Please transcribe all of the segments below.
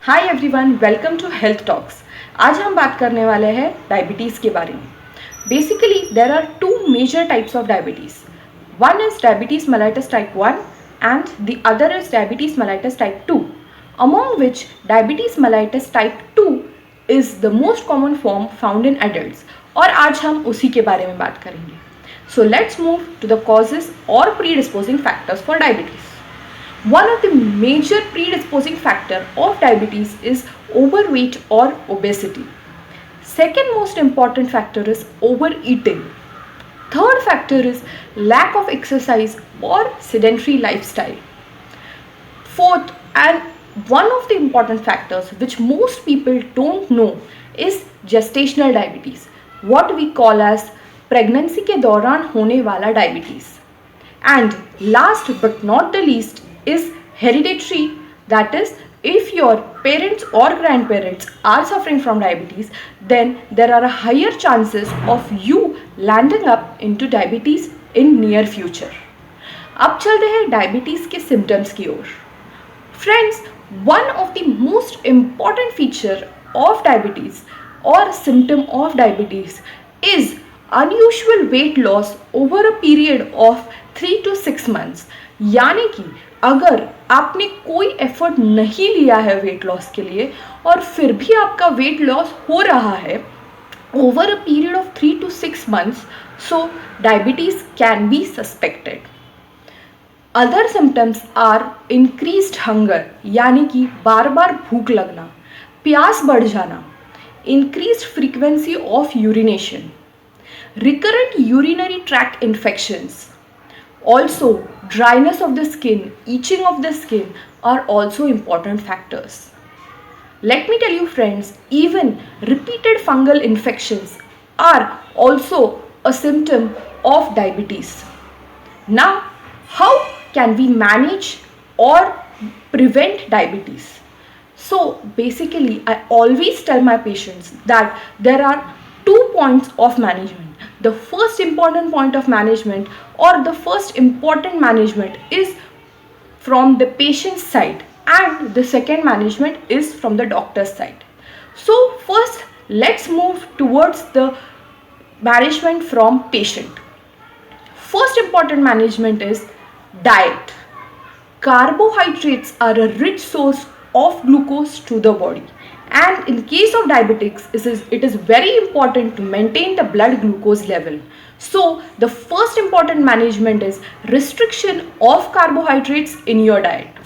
Hi everyone, welcome to health talks. आज हम बात करने वाले हैं डायबिटीज़ के बारे में। Basically there are two major types of diabetes. One is diabetes mellitus type 1 and the other is diabetes mellitus type 2, among which diabetes mellitus type 2 is the most common form found in adults. और आज हम उसी के बारे में बात करेंगे. So let's move to the causes or predisposing factors for diabetes. One of the major predisposing factor of diabetes is overweight or obesity. Second most important factor is overeating. Third factor is lack of exercise or sedentary lifestyle. Fourth, and one of the important factors which most people don't know is gestational diabetes, what we call as pregnancy के दौरान होने वाला diabetes. And last but not the least is hereditary, that is, if your parents or grandparents are suffering from diabetes, then there are higher chances of you landing up into diabetes in near future. अब चलते हैं diabetes के symptoms की ओर. Friends, one of the most important feature of diabetes और symptom of diabetes is unusual weight loss over a period of 3 to 6 months. यानी कि अगर आपने कोई एफर्ट नहीं लिया है वेट लॉस के लिए और फिर भी आपका वेट लॉस हो रहा है over a period of 3 to 6 months, so diabetes can be suspected. Other symptoms are increased hunger, यानी कि बार बार भूख लगना, प्यास बढ़ जाना, increased frequency of urination, recurrent urinary tract infections, also dryness of the skin, itching of the skin are also important factors. Let me tell you friends, even repeated fungal infections are also a symptom of diabetes. Now, how can we manage or prevent diabetes? So basically, I always tell my patients that there are 2 points of management. The first important point of management or the first important management is from the patient's side, and the second management is from the doctor's side. So first let's move towards the management from patient. First important management is diet. Carbohydrates are a rich source of glucose to the body, and in case of diabetics it is very important to maintain the blood glucose level. So the first important management is restriction of carbohydrates in your diet.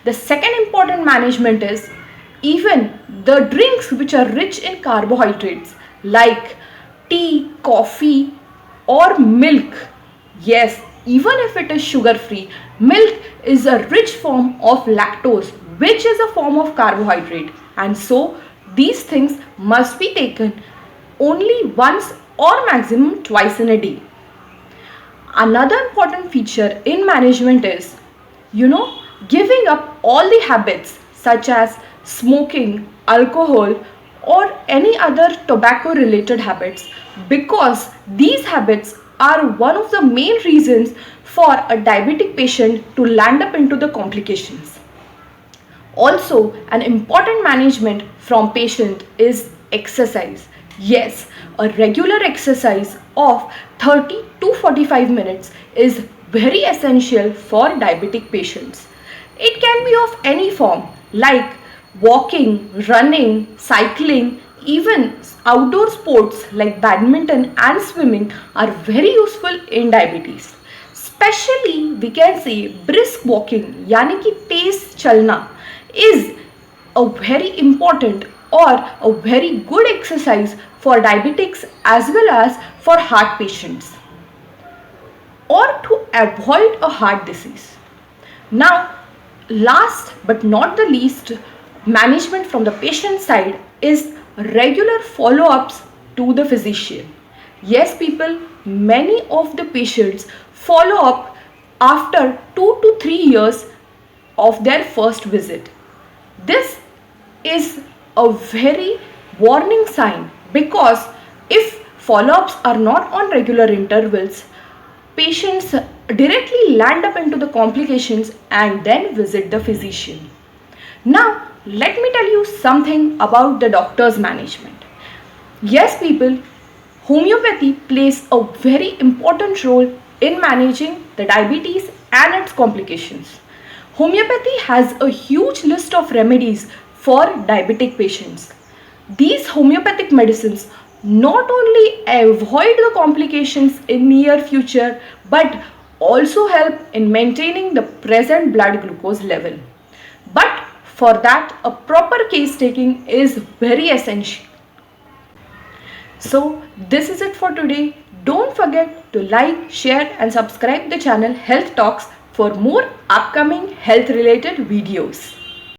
The second important management is even the drinks which are rich in carbohydrates like tea, coffee or milk. Yes, even if it is sugar free, milk is a rich form of lactose, which is a form of carbohydrate, and so these things must be taken only once or maximum twice in a day. Another important feature in management is, giving up all the habits such as smoking, alcohol or any other tobacco related habits, because these habits are one of the main reasons for a diabetic patient to land up into the complications. Also, an important management from patient is exercise. Yes, a regular exercise of 30 to 45 minutes is very essential for diabetic patients. It can be of any form like walking, running, cycling, even outdoor sports like badminton and swimming are very useful in diabetes. Especially we can say brisk walking, यानी कि तेज चलना is a very important or a very good exercise for diabetics as well as for heart patients, or to avoid a heart disease. Now, last but not the least, management from the patient side is regular follow-ups to the physician. Yes people, many of the patients follow up after 2 to 3 years of their first visit. This is a very warning sign, because if follow-ups are not on regular intervals, patients directly land up into the complications and then visit the physician. Now, let me tell you something about the doctor's management. Yes, people, homeopathy plays a very important role in managing the diabetes and its complications. Homeopathy has a huge list of remedies for diabetic patients. These homeopathic medicines not only avoid the complications in near future but also help in maintaining the present blood glucose level. But for that, a proper case taking is very essential. So this is it for today. Don't forget to like, share and subscribe the channel Health Talks for more upcoming health related videos.